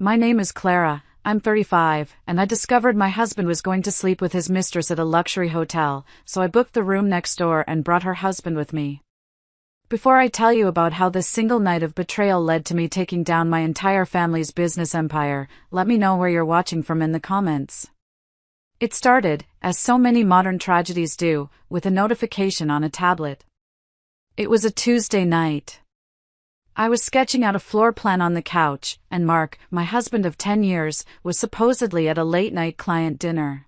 My name is Clara, I'm 35, and I discovered my husband was going to sleep with his mistress at a luxury hotel, so I booked the room next door and brought her husband with me. Before I tell you about how this single night of betrayal led to me taking down my entire family's business empire, let me know where you're watching from in the comments. It started, as so many modern tragedies do, with a notification on a tablet. It was a Tuesday night. I was sketching out a floor plan on the couch, and Mark, my husband of 10 years, was supposedly at a late-night client dinner.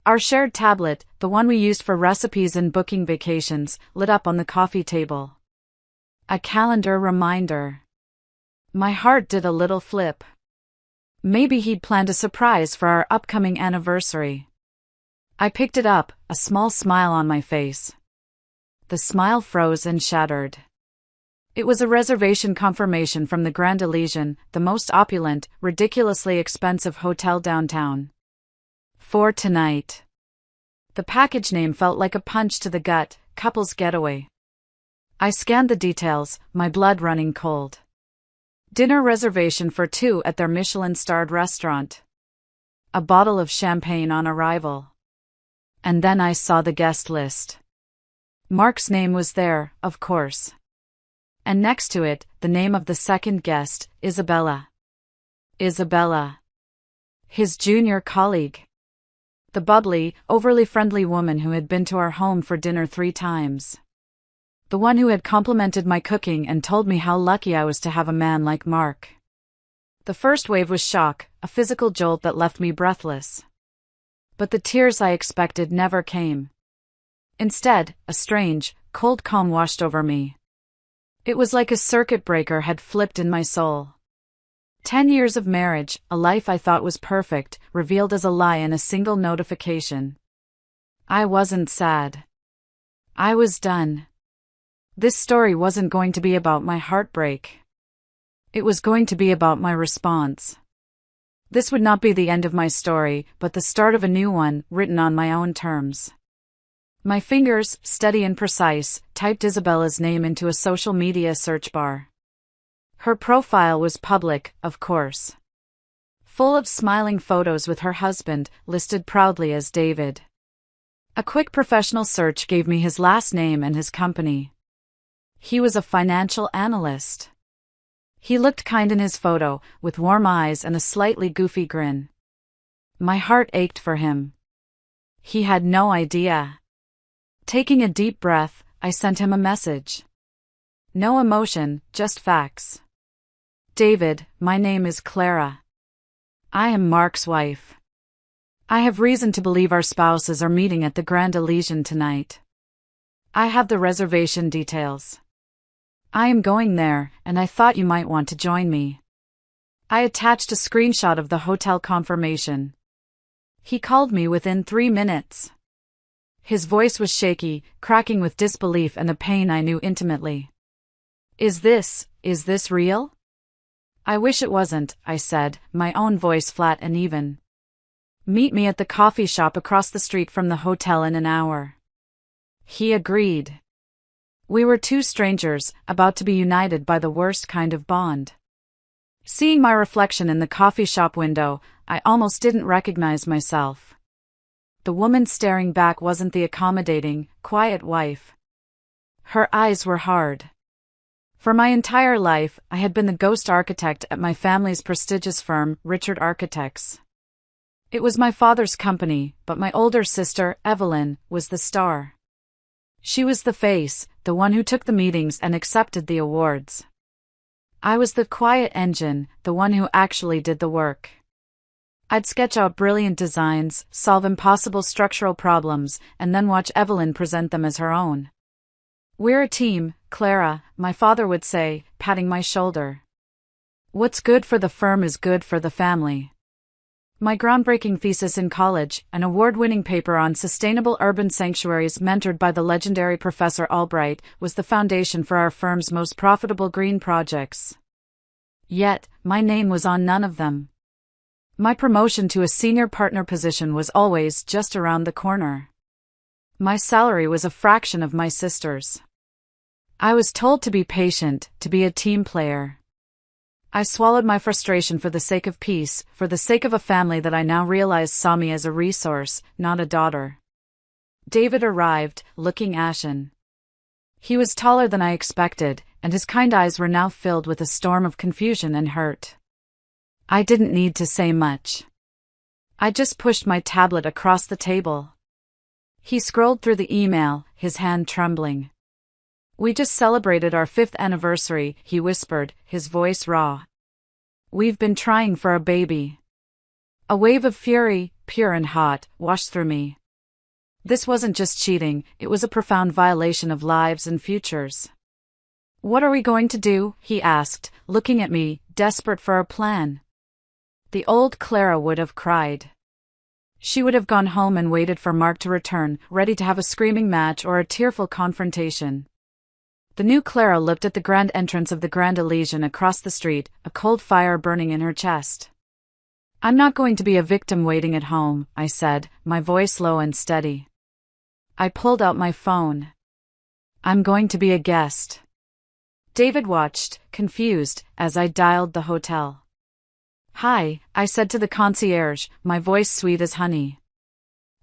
Our shared tablet, the one we used for recipes and booking vacations, lit up on the coffee table. A calendar reminder. My heart did a little flip. Maybe he'd planned a surprise for our upcoming anniversary. I picked it up, a small smile on my face. The smile froze and shattered. It was a reservation confirmation from the Grand Elysian, the most opulent, ridiculously expensive hotel downtown. For tonight. The package name felt like a punch to the gut, Couples Getaway. I scanned the details, my blood running cold. Dinner reservation for 2 at their Michelin-starred restaurant. A bottle of champagne on arrival. And then I saw the guest list. Mark's name was there, of course. And next to it, the name of the second guest, Isabella. Isabella. His junior colleague. The bubbly, overly friendly woman who had been to our home for dinner 3 times. The one who had complimented my cooking and told me how lucky I was to have a man like Mark. The first wave was shock, a physical jolt that left me breathless. But the tears I expected never came. Instead, a strange, cold calm washed over me. It was like a circuit breaker had flipped in my soul. 10 years of marriage, a life I thought was perfect, revealed as a lie in a single notification. I wasn't sad. I was done. This story wasn't going to be about my heartbreak. It was going to be about my response. This would not be the end of my story, but the start of a new one, written on my own terms. My fingers, steady and precise, typed Isabella's name into a social media search bar. Her profile was public, of course. Full of smiling photos with her husband, listed proudly as David. A quick professional search gave me his last name and his company. He was a financial analyst. He looked kind in his photo, with warm eyes and a slightly goofy grin. My heart ached for him. He had no idea. Taking a deep breath, I sent him a message. No emotion, just facts. David, my name is Clara. I am Mark's wife. I have reason to believe our spouses are meeting at the Grand Elysian tonight. I have the reservation details. I am going there, and I thought you might want to join me. I attached a screenshot of the hotel confirmation. He called me within 3 minutes. His voice was shaky, cracking with disbelief and a pain I knew intimately. Is this real? I wish it wasn't, I said, my own voice flat and even. Meet me at the coffee shop across the street from the hotel in an hour. He agreed. We were 2 strangers, about to be united by the worst kind of bond. Seeing my reflection in the coffee shop window, I almost didn't recognize myself. The woman staring back wasn't the accommodating, quiet wife. Her eyes were hard. For my entire life, I had been the ghost architect at my family's prestigious firm, Richard Architects. It was my father's company, but my older sister, Evelyn, was the star. She was the face, the one who took the meetings and accepted the awards. I was the quiet engine, the one who actually did the work. I'd sketch out brilliant designs, solve impossible structural problems, and then watch Evelyn present them as her own. We're a team, Clara, my father would say, patting my shoulder. What's good for the firm is good for the family. My groundbreaking thesis in college, an award-winning paper on sustainable urban sanctuaries mentored by the legendary Professor Albright, was the foundation for our firm's most profitable green projects. Yet, my name was on none of them. My promotion to a senior partner position was always just around the corner. My salary was a fraction of my sister's. I was told to be patient, to be a team player. I swallowed my frustration for the sake of peace, for the sake of a family that I now realized saw me as a resource, not a daughter. David arrived, looking ashen. He was taller than I expected, and his kind eyes were now filled with a storm of confusion and hurt. I didn't need to say much. I just pushed my tablet across the table. He scrolled through the email, his hand trembling. "We just celebrated our 5th anniversary," he whispered, his voice raw. "We've been trying for a baby." A wave of fury, pure and hot, washed through me. This wasn't just cheating, it was a profound violation of lives and futures. "What are we going to do?" he asked, looking at me, desperate for a plan. The old Clara would have cried. She would have gone home and waited for Mark to return, ready to have a screaming match or a tearful confrontation. The new Clara looked at the grand entrance of the Grand Elysian across the street, a cold fire burning in her chest. "I'm not going to be a victim waiting at home," I said, my voice low and steady. I pulled out my phone. "I'm going to be a guest." David watched, confused, as I dialed the hotel. "Hi," I said to the concierge, my voice sweet as honey.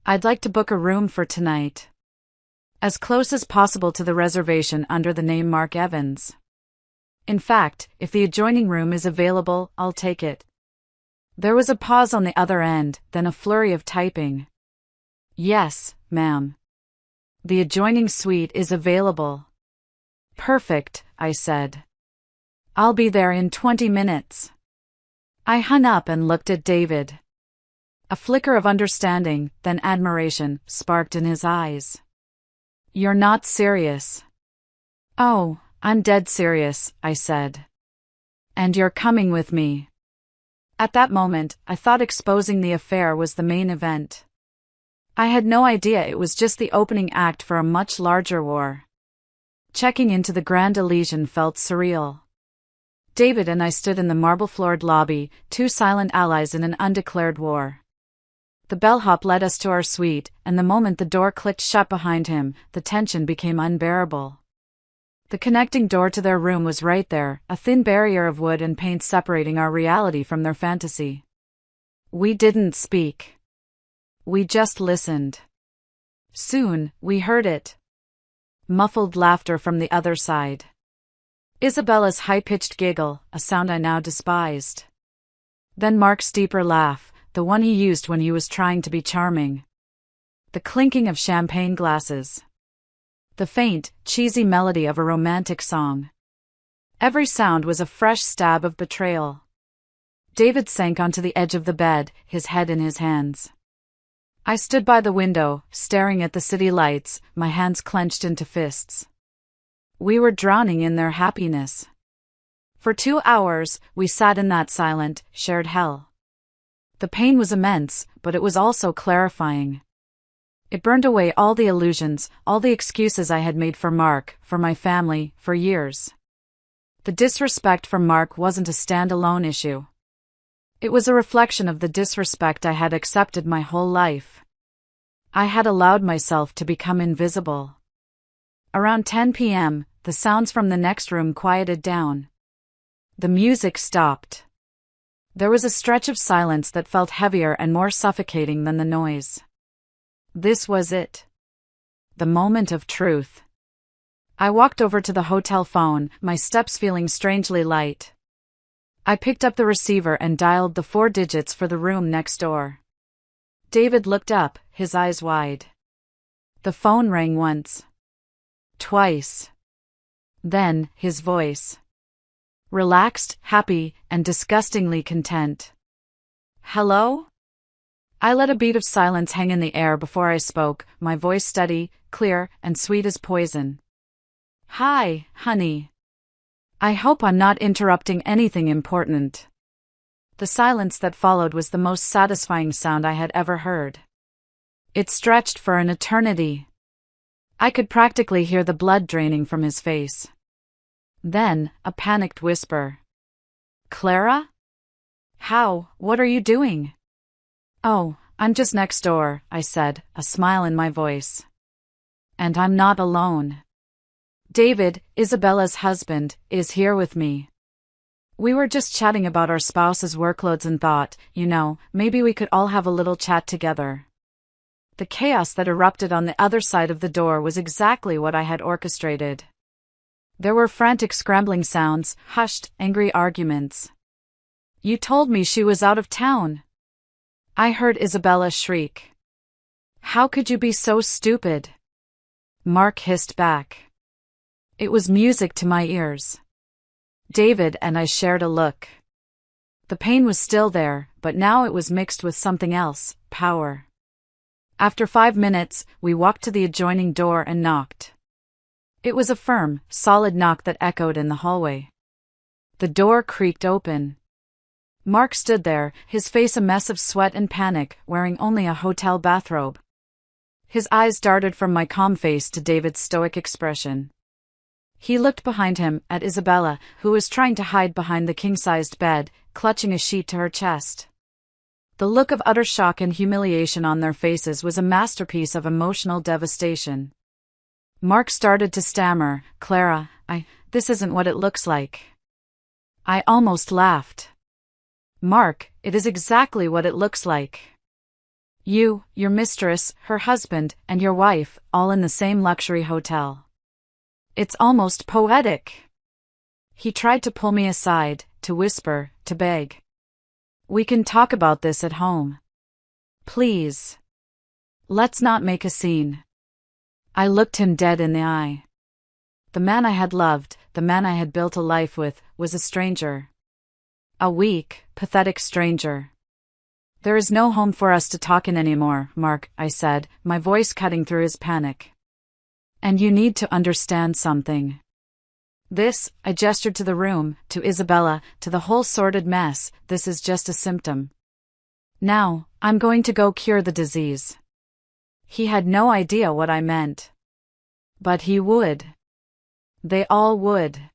"I'd like to book a room for tonight. As close as possible to the reservation under the name Mark Evans. In fact, if the adjoining room is available, I'll take it." There was a pause on the other end, then a flurry of typing. "Yes, ma'am. The adjoining suite is available." "Perfect," I said. "I'll be there in 20 minutes. I hung up and looked at David. A flicker of understanding, then admiration, sparked in his eyes. "You're not serious." "Oh, I'm dead serious," I said. "And you're coming with me." At that moment, I thought exposing the affair was the main event. I had no idea it was just the opening act for a much larger war. Checking into the Grand Elysian felt surreal. David and I stood in the marble-floored lobby, two silent allies in an undeclared war. The bellhop led us to our suite, and the moment the door clicked shut behind him, the tension became unbearable. The connecting door to their room was right there, a thin barrier of wood and paint separating our reality from their fantasy. We didn't speak. We just listened. Soon, we heard it. Muffled laughter from the other side. Isabella's high-pitched giggle, a sound I now despised. Then Mark's deeper laugh, the one he used when he was trying to be charming. The clinking of champagne glasses. The faint, cheesy melody of a romantic song. Every sound was a fresh stab of betrayal. David sank onto the edge of the bed, his head in his hands. I stood by the window, staring at the city lights, my hands clenched into fists. We were drowning in their happiness. For 2 hours, we sat in that silent, shared hell. The pain was immense, but it was also clarifying. It burned away all the illusions, all the excuses I had made for Mark, for my family, for years. The disrespect for Mark wasn't a standalone issue. It was a reflection of the disrespect I had accepted my whole life. I had allowed myself to become invisible. Around 10 p.m., the sounds from the next room quieted down. The music stopped. There was a stretch of silence that felt heavier and more suffocating than the noise. This was it. The moment of truth. I walked over to the hotel phone, my steps feeling strangely light. I picked up the receiver and dialed the 4 digits for the room next door. David looked up, his eyes wide. The phone rang once. Twice. Then, his voice. Relaxed, happy, and disgustingly content. "Hello?" I let a beat of silence hang in the air before I spoke, my voice steady, clear, and sweet as poison. "Hi, honey. I hope I'm not interrupting anything important." The silence that followed was the most satisfying sound I had ever heard. It stretched for an eternity. I could practically hear the blood draining from his face. Then, a panicked whisper. "Clara? How, what are you doing?" "Oh, I'm just next door," I said, a smile in my voice. "And I'm not alone. David, Isabella's husband, is here with me." We were just chatting about our spouses' workloads and thought, maybe we could all have a little chat together. The chaos that erupted on the other side of the door was exactly what I had orchestrated. There were frantic scrambling sounds, hushed, angry arguments. "You told me she was out of town," I heard Isabella shriek. "How could you be so stupid?" Mark hissed back. It was music to my ears. David and I shared a look. The pain was still there, but now it was mixed with something else, power. After 5 minutes, we walked to the adjoining door and knocked. It was a firm, solid knock that echoed in the hallway. The door creaked open. Mark stood there, his face a mess of sweat and panic, wearing only a hotel bathrobe. His eyes darted from my calm face to David's stoic expression. He looked behind him, at Isabella, who was trying to hide behind the king-sized bed, clutching a sheet to her chest. The look of utter shock and humiliation on their faces was a masterpiece of emotional devastation. Mark started to stammer, "Clara, this isn't what it looks like." I almost laughed. "Mark, it is exactly what it looks like. You, your mistress, her husband, and your wife, all in the same luxury hotel. It's almost poetic." He tried to pull me aside, to whisper, to beg. "We can talk about this at home. Please. Let's not make a scene." I looked him dead in the eye. The man I had loved, the man I had built a life with, was a stranger. A weak, pathetic stranger. "There is no home for us to talk in anymore, Mark," I said, my voice cutting through his panic. "And you need to understand something. This," I gestured to the room, to Isabella, to the whole sordid mess, "this is just a symptom. Now, I'm going to go cure the disease." He had no idea what I meant. But he would. They all would.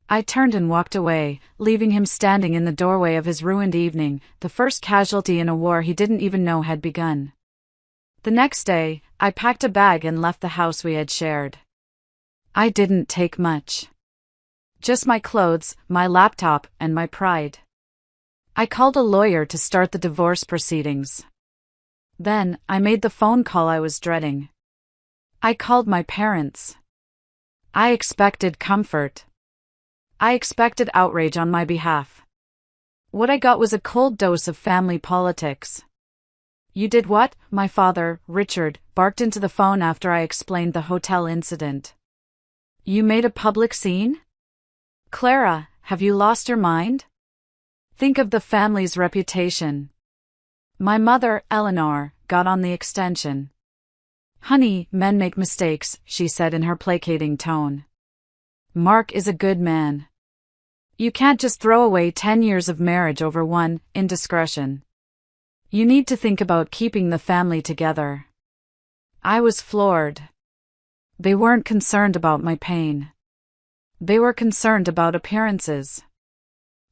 I turned and walked away, leaving him standing in the doorway of his ruined evening, the first casualty in a war he didn't even know had begun. The next day, I packed a bag and left the house we had shared. I didn't take much. Just my clothes, my laptop, and my pride. I called a lawyer to start the divorce proceedings. Then, I made the phone call I was dreading. I called my parents. I expected comfort. I expected outrage on my behalf. What I got was a cold dose of family politics. "You did what?" my father, Richard, barked into the phone after I explained the hotel incident. "You made a public scene? Clara, have you lost your mind? Think of the family's reputation." My mother, Eleanor, got on the extension. "Honey, men make mistakes," she said in her placating tone. "Mark is a good man. You can't just throw away 10 years of marriage over one indiscretion. You need to think about keeping the family together." I was floored. They weren't concerned about my pain. They were concerned about appearances.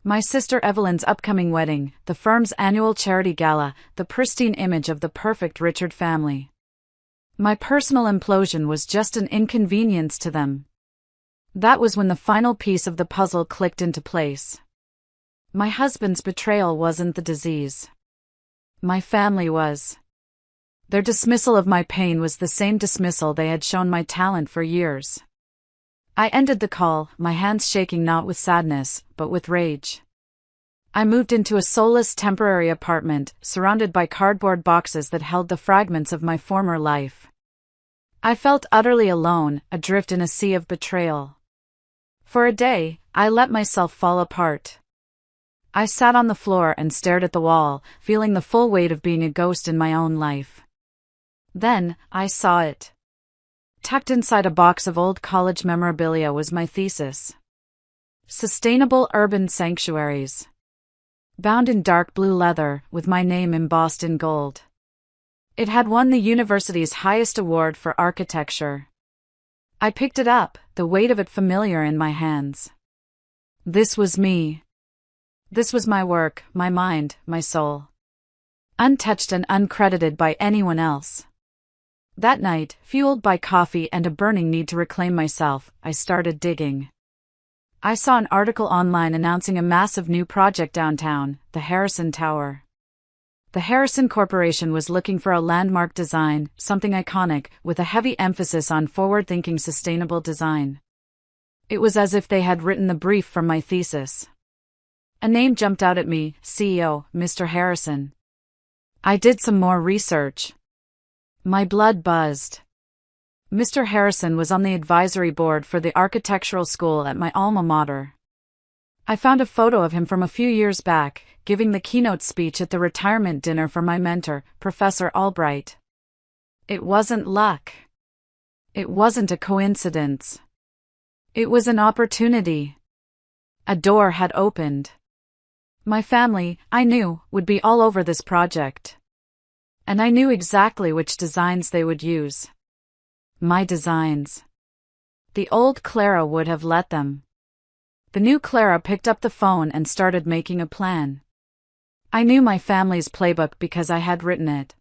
My sister Evelyn's upcoming wedding, the firm's annual charity gala, the pristine image of the perfect Richard family. My personal implosion was just an inconvenience to them. That was when the final piece of the puzzle clicked into place. My husband's betrayal wasn't the disease. My family was. Their dismissal of my pain was the same dismissal they had shown my talent for years. I ended the call, my hands shaking not with sadness, but with rage. I moved into a soulless temporary apartment, surrounded by cardboard boxes that held the fragments of my former life. I felt utterly alone, adrift in a sea of betrayal. For a day, I let myself fall apart. I sat on the floor and stared at the wall, feeling the full weight of being a ghost in my own life. Then, I saw it. Tucked inside a box of old college memorabilia was my thesis. Sustainable Urban Sanctuaries. Bound in dark blue leather, with my name embossed in gold. It had won the university's highest award for architecture. I picked it up, the weight of it familiar in my hands. This was me. This was my work, my mind, my soul. Untouched and uncredited by anyone else. That night, fueled by coffee and a burning need to reclaim myself, I started digging. I saw an article online announcing a massive new project downtown, the Harrison Tower. The Harrison Corporation was looking for a landmark design, something iconic, with a heavy emphasis on forward-thinking sustainable design. It was as if they had written the brief from my thesis. A name jumped out at me, CEO, Mr. Harrison. I did some more research. My blood buzzed. Mr. Harrison was on the advisory board for the architectural school at my alma mater. I found a photo of him from a few years back, giving the keynote speech at the retirement dinner for my mentor, Professor Albright. It wasn't luck. It wasn't a coincidence. It was an opportunity. A door had opened. My family, I knew, would be all over this project. And I knew exactly which designs they would use. My designs. The old Clara would have let them. The new Clara picked up the phone and started making a plan. I knew my family's playbook because I had written it.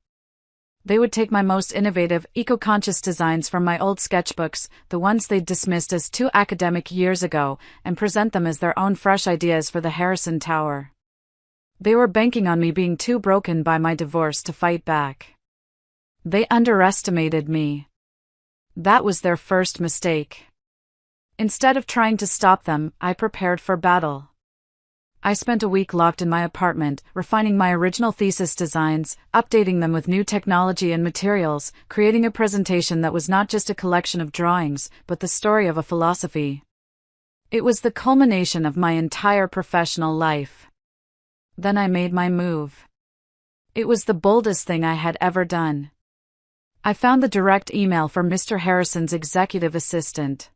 They would take my most innovative, eco-conscious designs from my old sketchbooks, the ones they'd dismissed as too academic years ago, and present them as their own fresh ideas for the Harrison Tower. They were banking on me being too broken by my divorce to fight back. They underestimated me. That was their first mistake. Instead of trying to stop them, I prepared for battle. I spent a week locked in my apartment, refining my original thesis designs, updating them with new technology and materials, creating a presentation that was not just a collection of drawings, but the story of a philosophy. It was the culmination of my entire professional life. Then I made my move. It was the boldest thing I had ever done. I found the direct email from Mr. Harrison's executive assistant.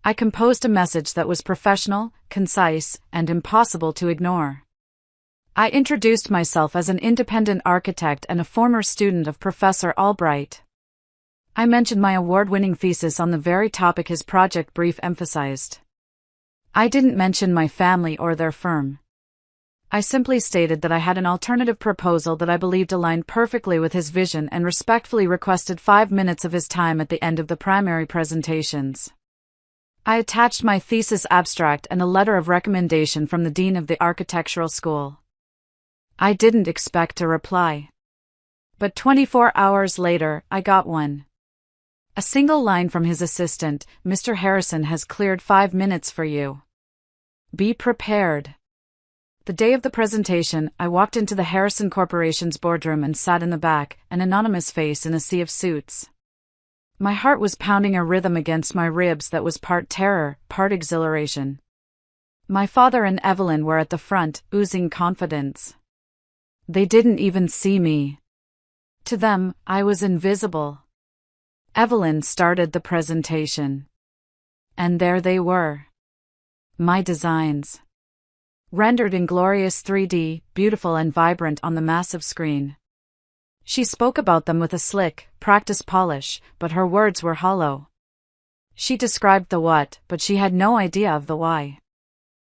I composed a message that was professional, concise, and impossible to ignore. I introduced myself as an independent architect and a former student of Professor Albright. I mentioned my award-winning thesis on the very topic his project brief emphasized. I didn't mention my family or their firm. I simply stated that I had an alternative proposal that I believed aligned perfectly with his vision and respectfully requested 5 minutes of his time at the end of the primary presentations. I attached my thesis abstract and a letter of recommendation from the dean of the architectural school. I didn't expect a reply. But 24 hours later, I got one. A single line from his assistant, Mr. Harrison has cleared 5 minutes for you. Be prepared. The day of the presentation, I walked into the Harrison Corporation's boardroom and sat in the back, an anonymous face in a sea of suits. My heart was pounding a rhythm against my ribs that was part terror, part exhilaration. My father and Evelyn were at the front, oozing confidence. They didn't even see me. To them, I was invisible. Evelyn started the presentation. And there they were. My designs. Rendered in glorious 3D, beautiful and vibrant on the massive screen. She spoke about them with a slick, practiced polish, but her words were hollow. She described the what, but she had no idea of the why.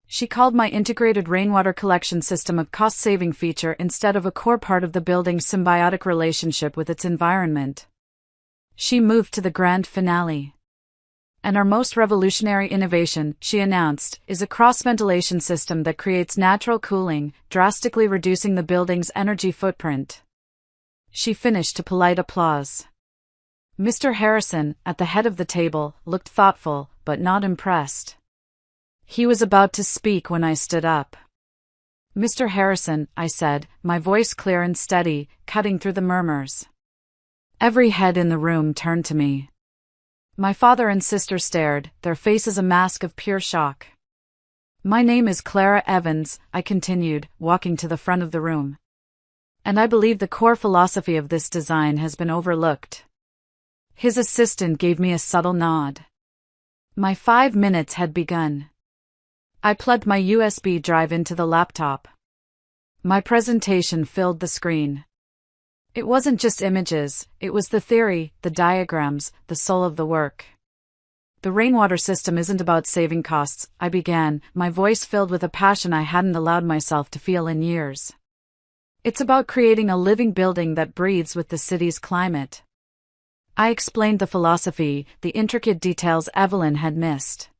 She called my integrated rainwater collection system a cost-saving feature instead of a core part of the building's symbiotic relationship with its environment. She moved to the grand finale. And our most revolutionary innovation, she announced, is a cross-ventilation system that creates natural cooling, drastically reducing the building's energy footprint. She finished to polite applause. Mr. Harrison, at the head of the table, looked thoughtful, but not impressed. He was about to speak when I stood up. Mr. Harrison, I said, my voice clear and steady, cutting through the murmurs. Every head in the room turned to me. My father and sister stared, their faces a mask of pure shock. My name is Clara Evans, I continued, walking to the front of the room. And I believe the core philosophy of this design has been overlooked. His assistant gave me a subtle nod. My 5 minutes had begun. I plugged my USB drive into the laptop. My presentation filled the screen. It wasn't just images, it was the theory, the diagrams, the soul of the work. The rainwater system isn't about saving costs, I began, my voice filled with a passion I hadn't allowed myself to feel in years. It's about creating a living building that breathes with the city's climate. I explained the philosophy, the intricate details Evelyn had missed.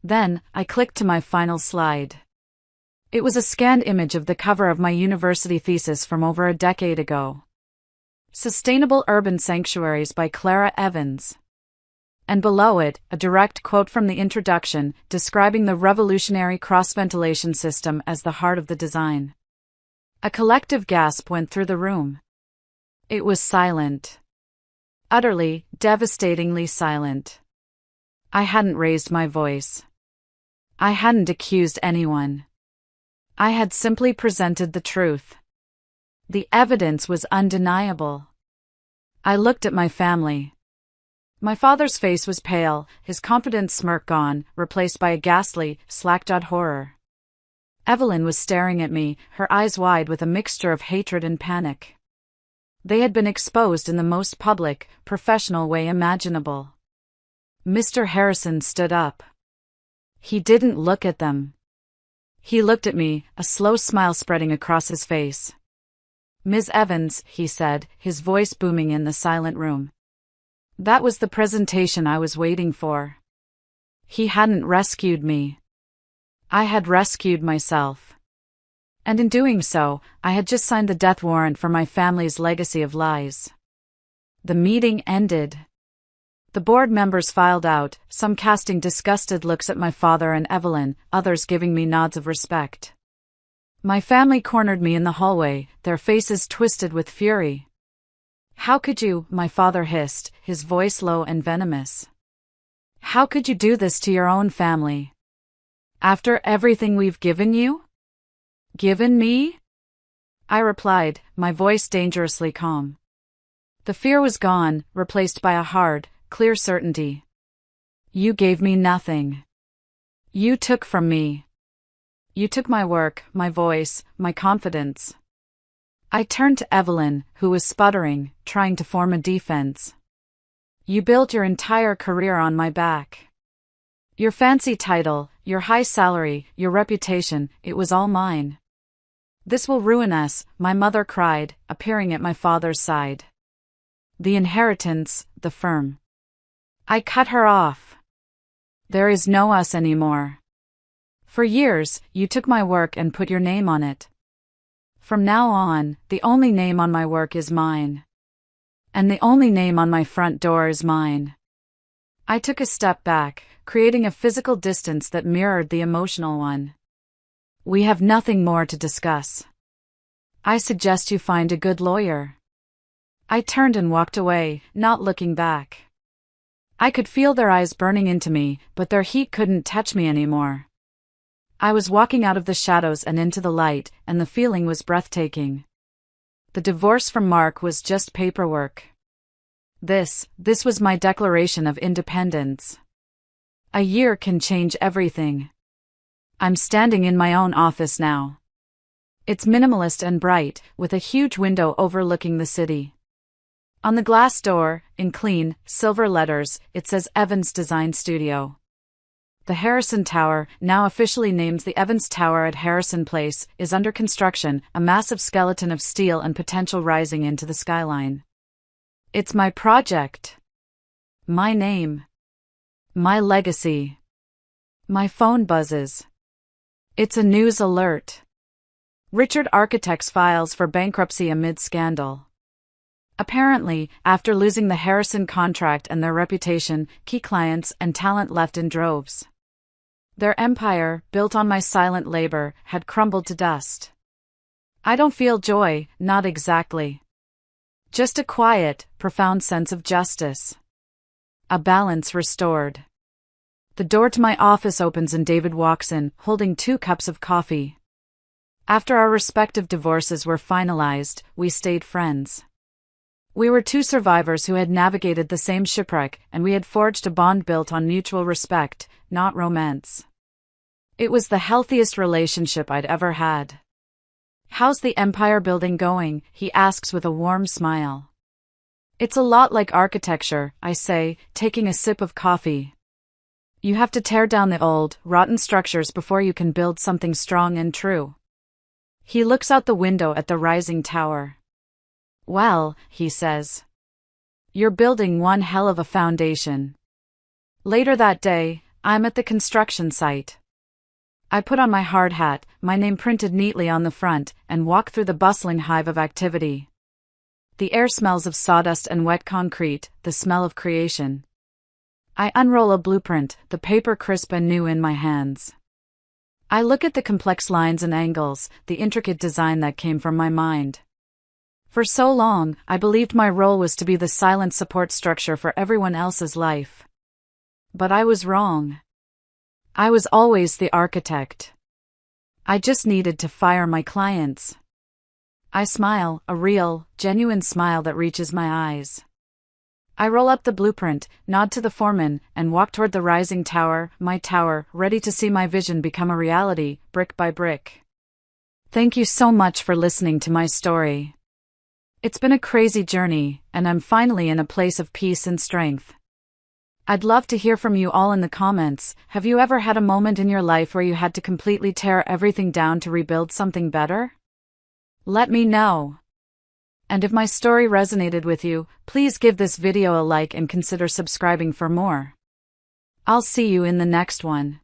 Then, I clicked to my final slide. It was a scanned image of the cover of my university thesis from over a decade ago. Sustainable Urban Sanctuaries by Clara Evans. And below it, a direct quote from the introduction, describing the revolutionary cross-ventilation system as the heart of the design. A collective gasp went through the room. It was silent. Utterly, devastatingly silent. I hadn't raised my voice. I hadn't accused anyone. I had simply presented the truth. The evidence was undeniable. I looked at my family. My father's face was pale, his confident smirk gone, replaced by a ghastly, slack-jawed horror. Evelyn was staring at me, her eyes wide with a mixture of hatred and panic. They had been exposed in the most public, professional way imaginable. Mr. Harrison stood up. He didn't look at them. He looked at me, a slow smile spreading across his face. "Ms. Evans," he said, his voice booming in the silent room. That was the presentation I was waiting for. He hadn't rescued me. I had rescued myself. And in doing so, I had just signed the death warrant for my family's legacy of lies. The meeting ended. The board members filed out, some casting disgusted looks at my father and Evelyn, others giving me nods of respect. My family cornered me in the hallway, their faces twisted with fury. "How could you?" my father hissed, his voice low and venomous. "How could you do this to your own family? After everything we've given you? Given me?" I replied, my voice dangerously calm. The fear was gone, replaced by a hard, clear certainty. "You gave me nothing. You took from me. You took my work, my voice, my confidence." I turned to Evelyn, who was sputtering, trying to form a defense. "You built your entire career on my back. Your fancy title, your high salary, your reputation, it was all mine. This will ruin us," my mother cried, appearing at my father's side. "The inheritance, the firm." I cut her off. "There is no us anymore. For years, you took my work and put your name on it. From now on, the only name on my work is mine. And the only name on my front door is mine." I took a step back, creating a physical distance that mirrored the emotional one. "We have nothing more to discuss. I suggest you find a good lawyer." I turned and walked away, not looking back. I could feel their eyes burning into me, but their heat couldn't touch me anymore. I was walking out of the shadows and into the light, and the feeling was breathtaking. The divorce from Mark was just paperwork. This was my declaration of independence. A year can change everything. I'm standing in my own office now. It's minimalist and bright, with a huge window overlooking the city. On the glass door, in clean, silver letters, it says Evans Design Studio. The Harrison Tower, now officially named the Evans Tower at Harrison Place, is under construction, a massive skeleton of steel and potential rising into the skyline. It's my project. My name. My legacy. My phone buzzes. It's a news alert. Richard Architects files for bankruptcy amid scandal. Apparently, after losing the Harrison contract and their reputation, key clients and talent left in droves. Their empire, built on my silent labor, had crumbled to dust. I don't feel joy, not exactly. Just a quiet, profound sense of justice. A balance restored. The door to my office opens and David walks in, holding 2 cups of coffee. After our respective divorces were finalized, we stayed friends. We were 2 survivors who had navigated the same shipwreck, and we had forged a bond built on mutual respect, not romance. It was the healthiest relationship I'd ever had. "How's the empire building going?" he asks with a warm smile. "It's a lot like architecture," I say, taking a sip of coffee. "You have to tear down the old, rotten structures before you can build something strong and true." He looks out the window at the rising tower. "Well," he says, "you're building one hell of a foundation." Later that day, I'm at the construction site. I put on my hard hat, my name printed neatly on the front, and walk through the bustling hive of activity. The air smells of sawdust and wet concrete, the smell of creation. I unroll a blueprint, the paper crisp and new in my hands. I look at the complex lines and angles, the intricate design that came from my mind. For so long, I believed my role was to be the silent support structure for everyone else's life. But I was wrong. I was always the architect. I just needed to fire my clients. I smile, a real, genuine smile that reaches my eyes. I roll up the blueprint, nod to the foreman, and walk toward the rising tower, my tower, ready to see my vision become a reality, brick by brick. Thank you so much for listening to my story. It's been a crazy journey, and I'm finally in a place of peace and strength. I'd love to hear from you all in the comments. Have you ever had a moment in your life where you had to completely tear everything down to rebuild something better? Let me know. And if my story resonated with you, please give this video a like and consider subscribing for more. I'll see you in the next one.